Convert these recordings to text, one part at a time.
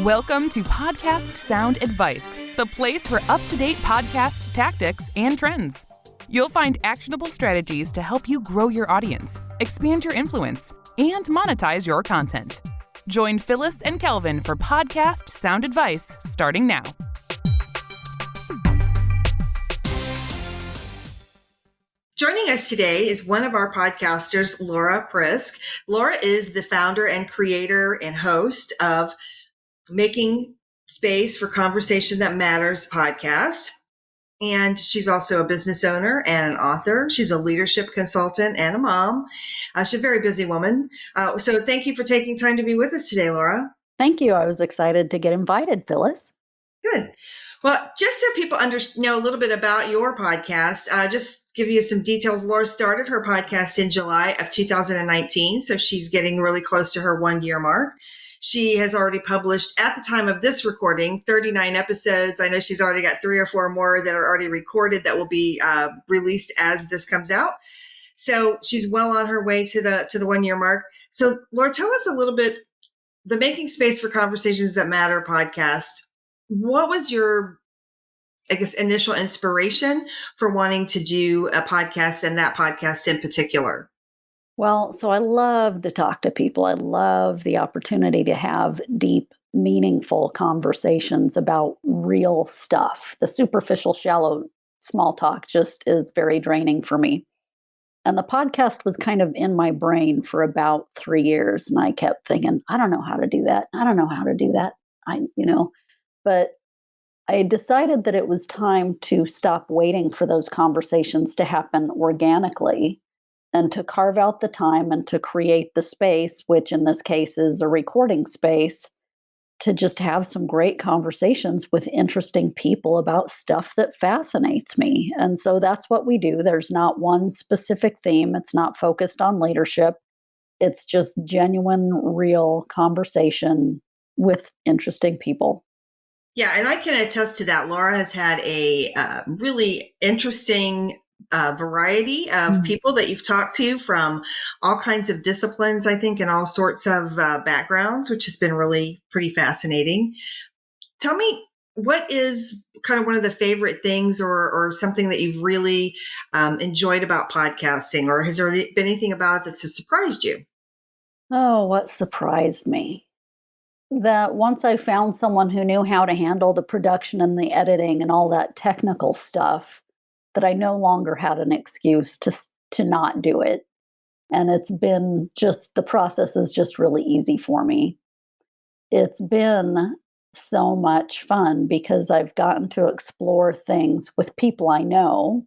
Welcome to Podcast Sound Advice, the place for up-to-date podcast tactics and trends. You'll find actionable strategies to help you grow your audience, expand your influence, and monetize your content. Join Phyllis and Kelvin for Podcast Sound Advice starting now. Joining us today is one of our podcasters, Laura Prisc. Laura is the founder and creator and host of Making Space for Conversation That Matters podcast. And she's also a business owner and an author. She's a leadership consultant and a mom. She's a very busy woman. So thank you for taking time to be with us today, Laura. Thank you. I was excited to get invited, Phyllis. Good. Well, just so people know a little bit about your podcast, just give you some details. Laura started her podcast in July of 2019, so she's getting really close to her 1-year mark. She has already published, at the time of this recording, 39 episodes. I know she's already got 3 or 4 more that are already recorded that will be released as this comes out. So she's well on her way to the 1-year mark. So Laura, tell us a little bit, the Making Space for Conversations That Matter podcast. What was your, initial inspiration for wanting to do a podcast, and that podcast in particular? Well, so I love to talk to people. I love the opportunity to have deep, meaningful conversations about real stuff. The superficial, shallow, small talk just is very draining for me. And the podcast was kind of in my brain for about 3 years. And I kept thinking, I don't know how to do that. I don't know how to do that. But I decided that it was time to stop waiting for those conversations to happen organically and to carve out the time and to create the space, which in this case is a recording space, to just have some great conversations with interesting people about stuff that fascinates me. And so that's what we do. There's not one specific theme. It's not focused on leadership. It's just genuine, real conversation with interesting people. Yeah, and I can attest to that. Laura has had a really interesting variety of people that you've talked to from all kinds of disciplines, I think, and all sorts of backgrounds, which has been really pretty fascinating. Tell me, what is kind of one of the favorite things or something that you've really enjoyed about podcasting, or has there been anything about it that's surprised you? Oh, what surprised me? That once I found someone who knew how to handle the production and the editing and all that technical stuff, that I no longer had an excuse to not do it. And it's been just, the process is just really easy for me. It's been so much fun because I've gotten to explore things with people I know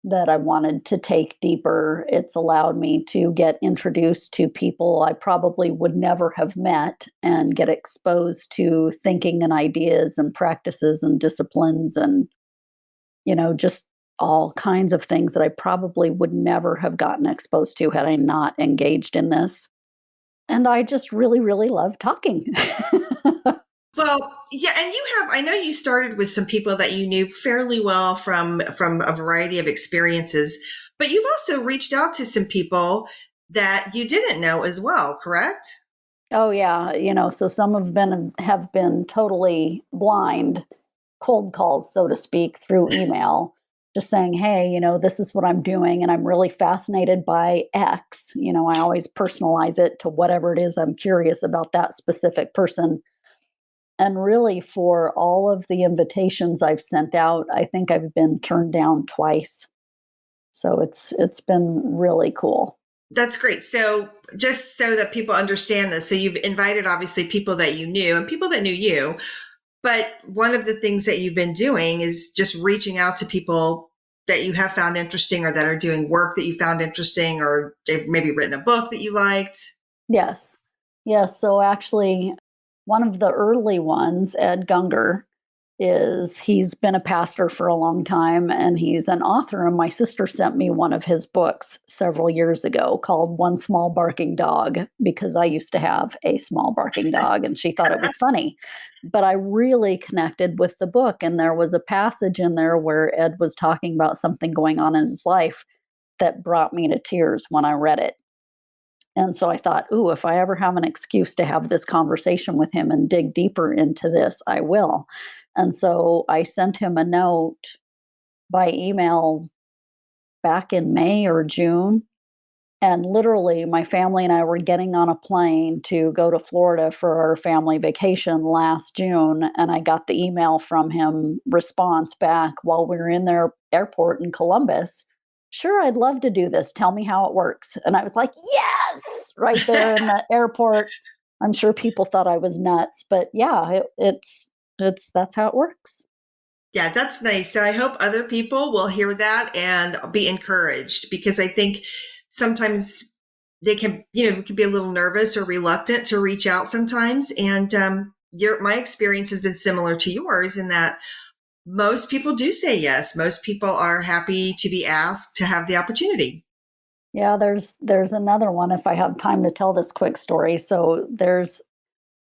that I wanted to take deeper. It's allowed me to get introduced to people I probably would never have met and get exposed to thinking and ideas and practices and disciplines and, just all kinds of things that I probably would never have gotten exposed to had I not engaged in this. And I just really, really love talking. Well, yeah, and I know you started with some people that you knew fairly well from a variety of experiences, but you've also reached out to some people that you didn't know as well, correct? Oh yeah, so some have been totally blind cold calls, so to speak, through email, just saying, hey, this is what I'm doing and I'm really fascinated by X. I always personalize it to whatever it is I'm curious about that specific person. And really, for all of the invitations I've sent out, I think I've been turned down twice. So it's been really cool. That's great. So just so that people understand this, so you've invited obviously people that you knew and people that knew you, but one of the things that you've been doing is just reaching out to people that you have found interesting or that are doing work that you found interesting, or they've maybe written a book that you liked. Yes. So actually, one of the early ones, Ed Gunger, he's been a pastor for a long time and he's an author. And my sister sent me one of his books several years ago called One Small Barking Dog, because I used to have a small barking dog and she thought it was funny. But I really connected with the book. And there was a passage in there where Ed was talking about something going on in his life that brought me to tears when I read it. And so I thought, ooh, if I ever have an excuse to have this conversation with him and dig deeper into this, I will. And so I sent him a note by email back in May or June. And literally, my family and I were getting on a plane to go to Florida for our family vacation last June. And I got the email from him response back while we were in their airport in Columbus. Sure, I'd love to do this. Tell me how it works. And I was like, yes, right there in the airport. I'm sure people thought I was nuts, but yeah, it's that's how it works. Yeah, that's nice. So I hope other people will hear that and be encouraged, because I think sometimes they can, can be a little nervous or reluctant to reach out sometimes. And my experience has been similar to yours in that most people do say yes. Most people are happy to be asked to have the opportunity. Yeah, there's another one if I have time to tell this quick story. So there's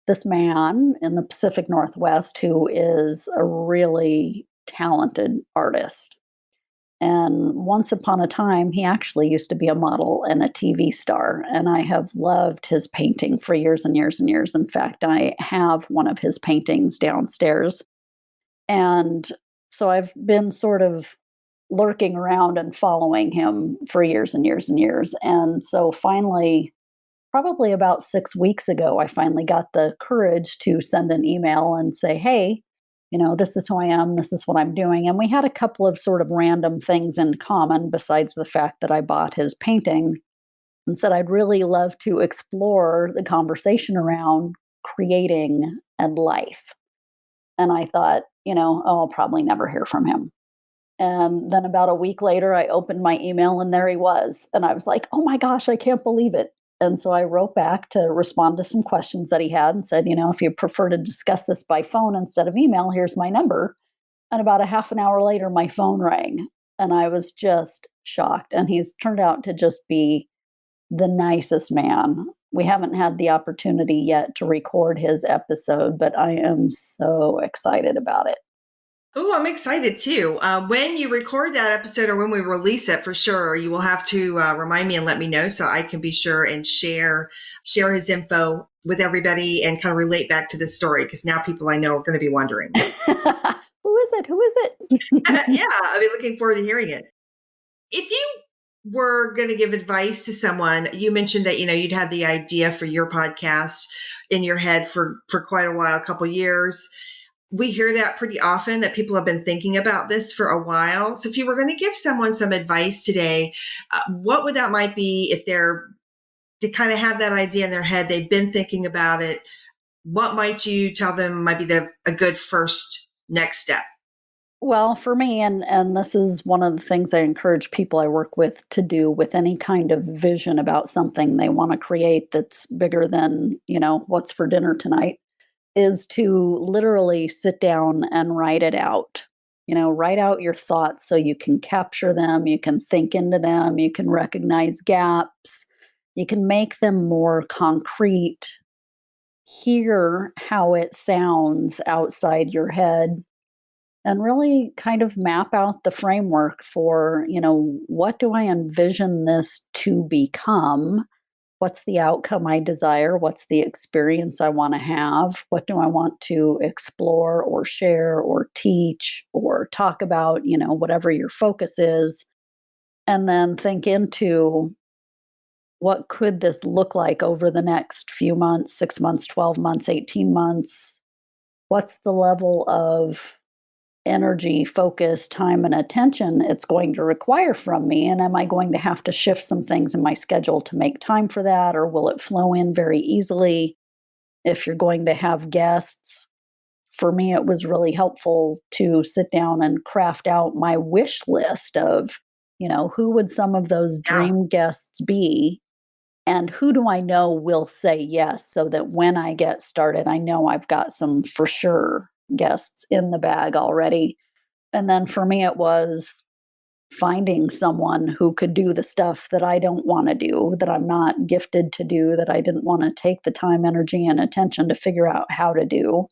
this man in the Pacific Northwest who is a really talented artist. And once upon a time, he actually used to be a model and a TV star. And I have loved his painting for years and years and years. In fact, I have one of his paintings downstairs. And so I've been sort of lurking around and following him for years and years and years. And so finally, probably about 6 weeks ago, I finally got the courage to send an email and say, hey, this is who I am, this is what I'm doing. And we had a couple of sort of random things in common besides the fact that I bought his painting, and said, I'd really love to explore the conversation around creating and life. And I thought, oh, I'll probably never hear from him. And then about a week later, I opened my email and there he was. And I was like, oh my gosh, I can't believe it. And so I wrote back to respond to some questions that he had and said, if you prefer to discuss this by phone instead of email, here's my number. And about a half an hour later, my phone rang and I was just shocked. And he's turned out to just be the nicest man. We haven't had the opportunity yet to record his episode, but I am so excited about it. Oh, I'm excited too. When you record that episode or when we release it, for sure, you will have to remind me and let me know so I can be sure and share his info with everybody and kind of relate back to this story, because now people I know are going to be wondering. Who is it? Who is it? Yeah, I'll be looking forward to hearing it. If you were going to give advice to someone, you mentioned that you'd had the idea for your podcast in your head for quite a while, a couple years. We hear that pretty often, that people have been thinking about this for a while. So if you were going to give someone some advice today, what would that might be? If they kind of have that idea in their head, they've been thinking about it, what might you tell them might be a good first next step? Well, for me, and this is one of the things I encourage people I work with to do with any kind of vision about something they want to create that's bigger than, what's for dinner tonight, is to literally sit down and write it out. Write out your thoughts so you can capture them, you can think into them, you can recognize gaps, you can make them more concrete, hear how it sounds outside your head, and really kind of map out the framework for, what do I envision this to become? What's the outcome I desire? What's the experience I want to have? What do I want to explore or share or teach or talk about, whatever your focus is. And then think into what could this look like over the next few months, 6 months, 12 months, 18 months? What's the level of energy, focus, time, and attention it's going to require from me? And am I going to have to shift some things in my schedule to make time for that? Or will it flow in very easily? If you're going to have guests, for me, it was really helpful to sit down and craft out my wish list of, who would some of those Yeah. dream guests be? And who do I know will say yes, so that when I get started, I know I've got some for sure guests in the bag already. And then for me, it was finding someone who could do the stuff that I don't want to do, that I'm not gifted to do, that I didn't want to take the time, energy, and attention to figure out how to do.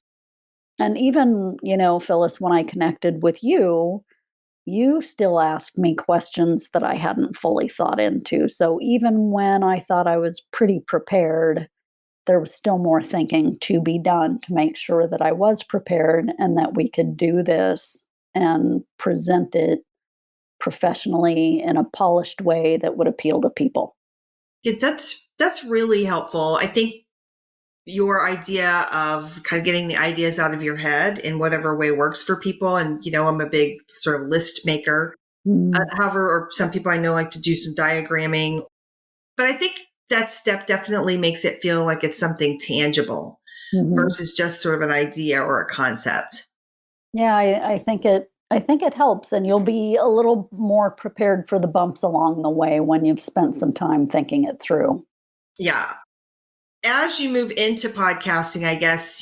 And even, Phyllis, when I connected with you, you still ask me questions that I hadn't fully thought into. So even when I thought I was pretty prepared, there was still more thinking to be done to make sure that I was prepared and that we could do this and present it professionally in a polished way that would appeal to people. Yeah, that's really helpful. I think your idea of kind of getting the ideas out of your head in whatever way works for people. And, I'm a big sort of list maker. Mm, However, or some people I know like to do some diagramming. But I think that step definitely makes it feel like it's something tangible mhm. versus just sort of an idea or a concept. Yeah, I think it helps, and you'll be a little more prepared for the bumps along the way when you've spent some time thinking it through. Yeah. As you move into podcasting, I guess,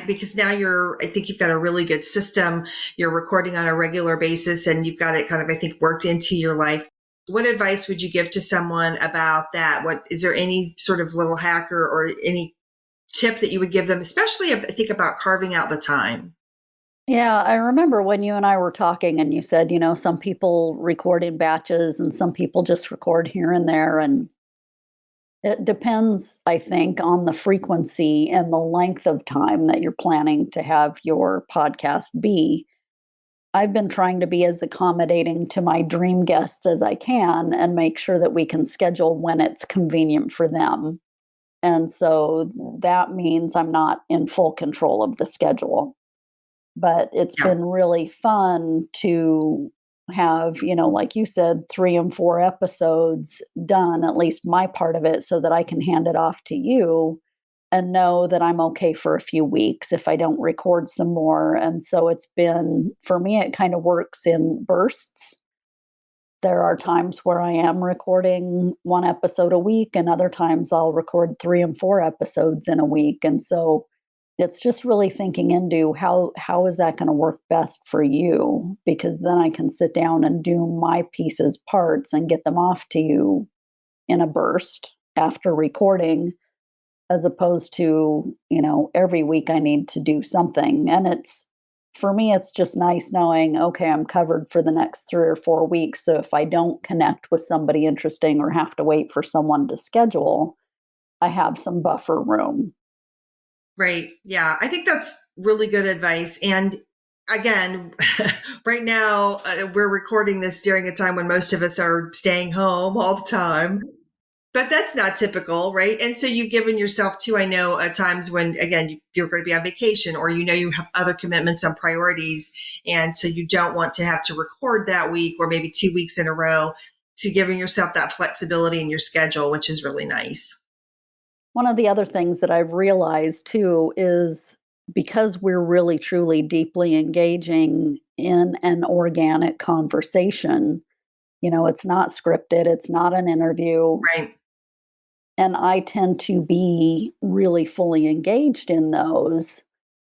because now I think you've got a really good system. You're recording on a regular basis and you've got it kind of, I think, worked into your life. What advice would you give to someone about that? Is there any sort of little hack or any tip that you would give them, especially I think about carving out the time? Yeah, I remember when you and I were talking and you said, some people record in batches and some people just record here and there. And it depends, I think, on the frequency and the length of time that you're planning to have your podcast be. I've been trying to be as accommodating to my dream guests as I can and make sure that we can schedule when it's convenient for them. And so that means I'm not in full control of the schedule. But it's Yeah. been really fun to have, like you said, 3 and 4 episodes done, at least my part of it, so that I can hand it off to you and know that I'm okay for a few weeks if I don't record some more. And so it's been, for me, it kind of works in bursts. There are times where I am recording 1 episode a week, and other times I'll record 3 and 4 episodes in a week. And so it's just really thinking into how is that gonna work best for you? Because then I can sit down and do my pieces, parts, and get them off to you in a burst after recording, as opposed to, every week I need to do something. And for me, it's just nice knowing, okay, I'm covered for the next 3 or 4 weeks. So if I don't connect with somebody interesting or have to wait for someone to schedule, I have some buffer room. Right. Yeah. I think that's really good advice. And again, right now, we're recording this during a time when most of us are staying home all the time. But that's not typical, right? And so you've given yourself too, I know, at times when, again, you're going to be on vacation or you have other commitments and priorities. And so you don't want to have to record that week or maybe 2 weeks in a row, to giving yourself that flexibility in your schedule, which is really nice. One of the other things that I've realized too is because we're really truly deeply engaging in an organic conversation, it's not scripted, it's not an interview. Right. And I tend to be really fully engaged in those,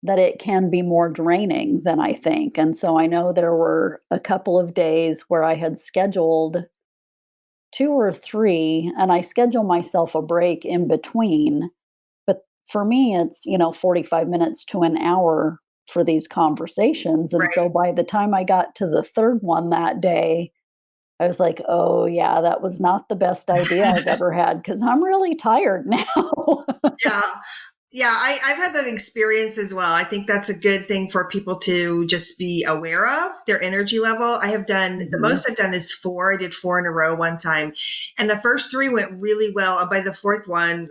that it can be more draining than I think. And so I know there were a couple of days where I had scheduled 2 or 3, and I schedule myself a break in between. But for me, it's, 45 minutes to an hour for these conversations. And so Right. by the time I got to the third one that day, I was like, oh, yeah, that was not the best idea I've ever had because I'm really tired now. Yeah. Yeah, I've had that experience as well. I think that's a good thing for people to just be aware of their energy level. I have done the Mhm. most I've done is 4. I did 4 in a row one time. And the first 3 went really well. And by the fourth one,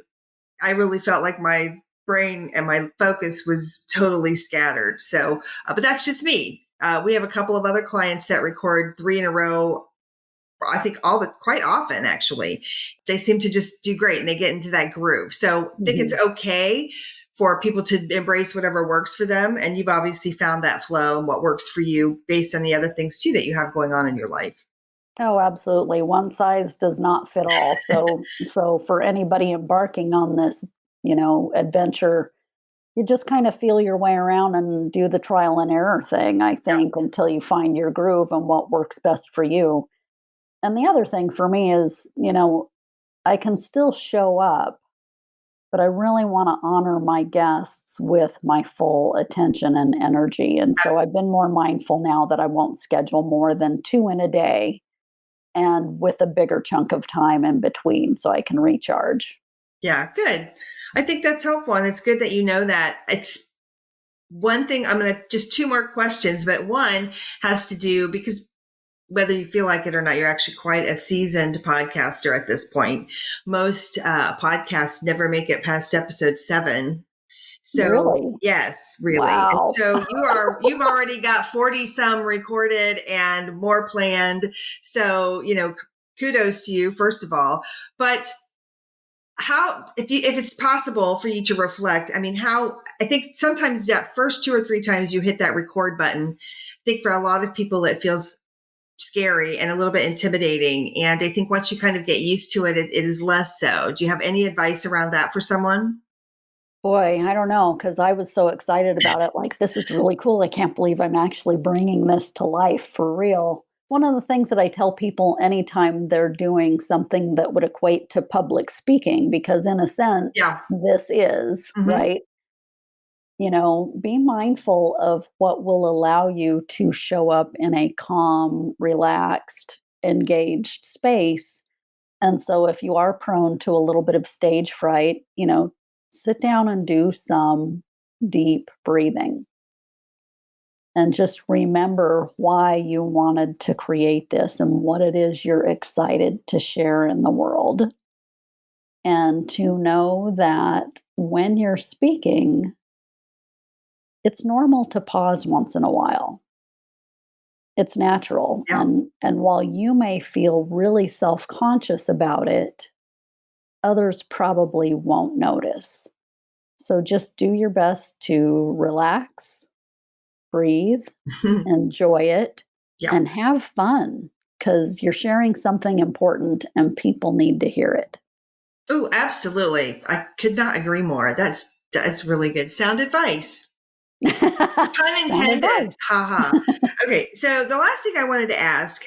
I really felt like my brain and my focus was totally scattered. So, but that's just me. We have a couple of other clients that record 3 in a row. I think quite often actually, they seem to just do great and they get into that groove. So I think it's Mhm. okay for people to embrace whatever works for them. And you've obviously found that flow and what works for you based on the other things too that you have going on in your life. Oh, absolutely. One size does not fit all. So for anybody embarking on this, adventure, you just kind of feel your way around and do the trial and error thing, I Yep. think, until you find your groove and what works best for you. And the other thing for me is, I can still show up, but I really want to honor my guests with my full attention and energy. And so I've been more mindful now that I won't schedule more than 2 in a day and with a bigger chunk of time in between so I can recharge. Yeah, good. I think that's helpful. And it's good that you know that. It's one thing, I'm going to just 2 more questions, but one has to do because whether you feel like it or not, you're actually quite a seasoned podcaster at this point. Most podcasts never make it past episode 7. So Really? yes, really. And Wow. so you've already got 40 some recorded and more planned. So, kudos to you, first of all. But how, if it's possible for you to reflect, I think sometimes that first 2 or 3 times you hit that record button, I think for a lot of people it feels scary and a little bit intimidating. And I think once you kind of get used to it, it is less so. Do you have any advice around that for someone? Boy, I don't know, because I was so excited about it. Like, this is really cool. I can't believe I'm actually bringing this to life for real. One of the things that I tell people anytime they're doing something that would equate to public speaking, because in a sense, Yeah. this is, Mm-hmm. right? Be mindful of what will allow you to show up in a calm, relaxed, engaged space. And so if you are prone to a little bit of stage fright, sit down and do some deep breathing and just remember why you wanted to create this and what it is you're excited to share in the world. And to know that when you're speaking, it's normal to pause once in a while. It's natural. Yeah. And while you may feel really self-conscious about it, others probably won't notice. So just do your best to relax, breathe, enjoy it, Yeah. and have fun because you're sharing something important and people need to hear it. Oh, absolutely. I could not agree more. That's really good. Sound advice. Pun Sound intended. advice. Haha. Okay. So the last thing I wanted to ask,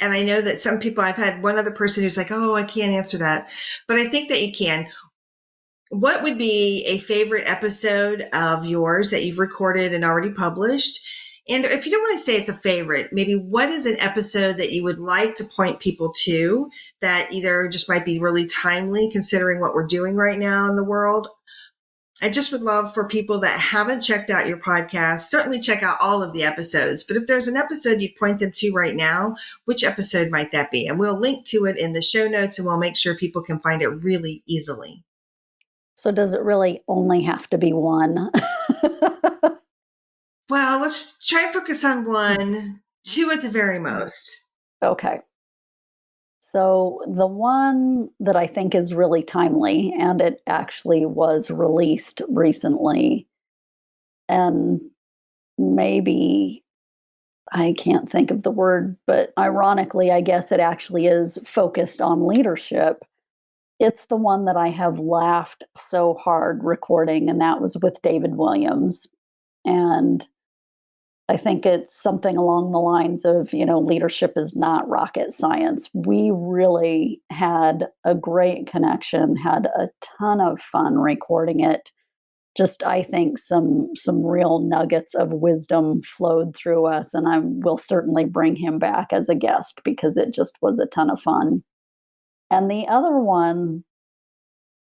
and I know that some people, I've had one other person who's like, oh, I can't answer that, but I think that you can. What would be a favorite episode of yours that you've recorded and already published? And if you don't want to say it's a favorite, maybe what is an episode that you would like to point people to that either just might be really timely considering what we're doing right now in the world? I just would love for people that haven't checked out your podcast, certainly check out all of the episodes. But if there's an episode you'd point them to right now, which episode might that be? And we'll link to it in the show notes and we'll make sure people can find it really easily. So does it really only have to be one? Well, let's try and focus on 1, 2 at the very most. Okay. So the one that I think is really timely, and it actually was released recently, and maybe I can't think of the word, but ironically, I guess it actually is focused on leadership. It's the one that I have laughed so hard recording, and that was with David Williams. And I think it's something along the lines of, leadership is not rocket science. We really had a great connection, had a ton of fun recording it. Just, I think some real nuggets of wisdom flowed through us, and I will certainly bring him back as a guest because it just was a ton of fun. And the other one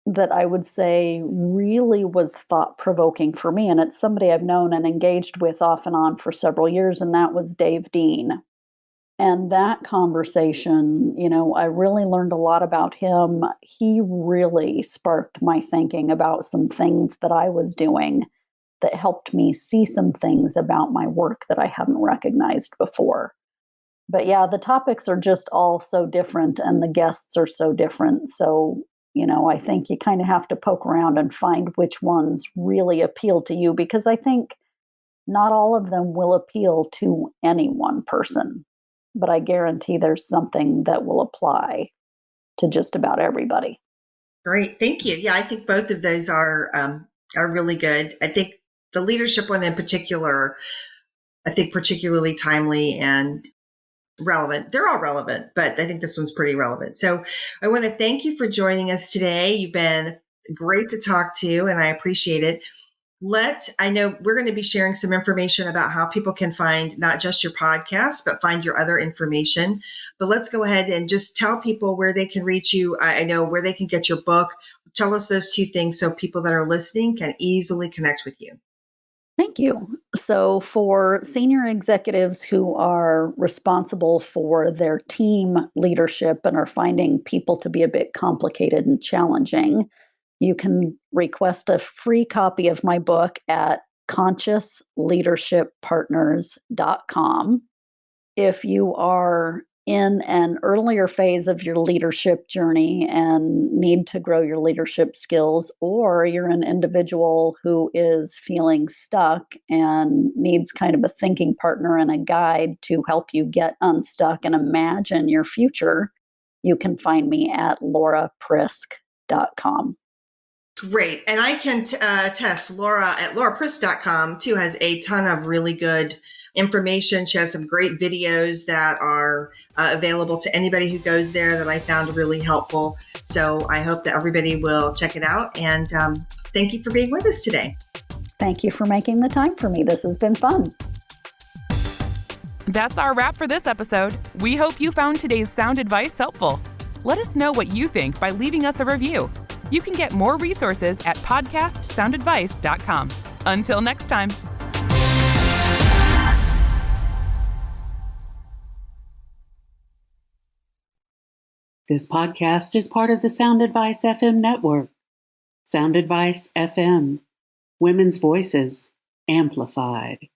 that I would say really was thought provoking for me. And it's somebody I've known and engaged with off and on for several years, and that was Dave Dean. And that conversation, I really learned a lot about him. He really sparked my thinking about some things that I was doing that helped me see some things about my work that I hadn't recognized before. But yeah, the topics are just all so different and the guests are so different. So, I think you kind of have to poke around and find which ones really appeal to you because I think not all of them will appeal to any one person. But I guarantee there's something that will apply to just about everybody. Great. Thank you. Yeah, I think both of those are really good. I think the leadership one in particular, I think particularly timely and relevant. They're all relevant, but I think this one's pretty relevant. So I want to thank you for joining us today. You've been great to talk to you, and I appreciate it. I know we're going to be sharing some information about how people can find not just your podcast, but find your other information. But let's go ahead and just tell people where they can reach you. I know where they can get your book. Tell us those two things so people that are listening can easily connect with you. Thank you. So, for senior executives who are responsible for their team leadership and are finding people to be a bit complicated and challenging, you can request a free copy of my book at consciousleadershippartners.com. If you are in an earlier phase of your leadership journey and need to grow your leadership skills, or you're an individual who is feeling stuck and needs kind of a thinking partner and a guide to help you get unstuck and imagine your future, you can find me at lauraprisc.com. Great. And I can attest, Laura at lauraprisc.com too has a ton of really good information. She has some great videos that are available to anybody who goes there that I found really helpful. So I hope that everybody will check it out. And thank you for being with us today. Thank you for making the time for me. This has been fun. That's our wrap for this episode. We hope you found today's sound advice helpful. Let us know what you think by leaving us a review. You can get more resources at podcastsoundadvice.com. Until next time. This podcast is part of the Sound Advice FM network. Sound Advice FM. Women's voices amplified.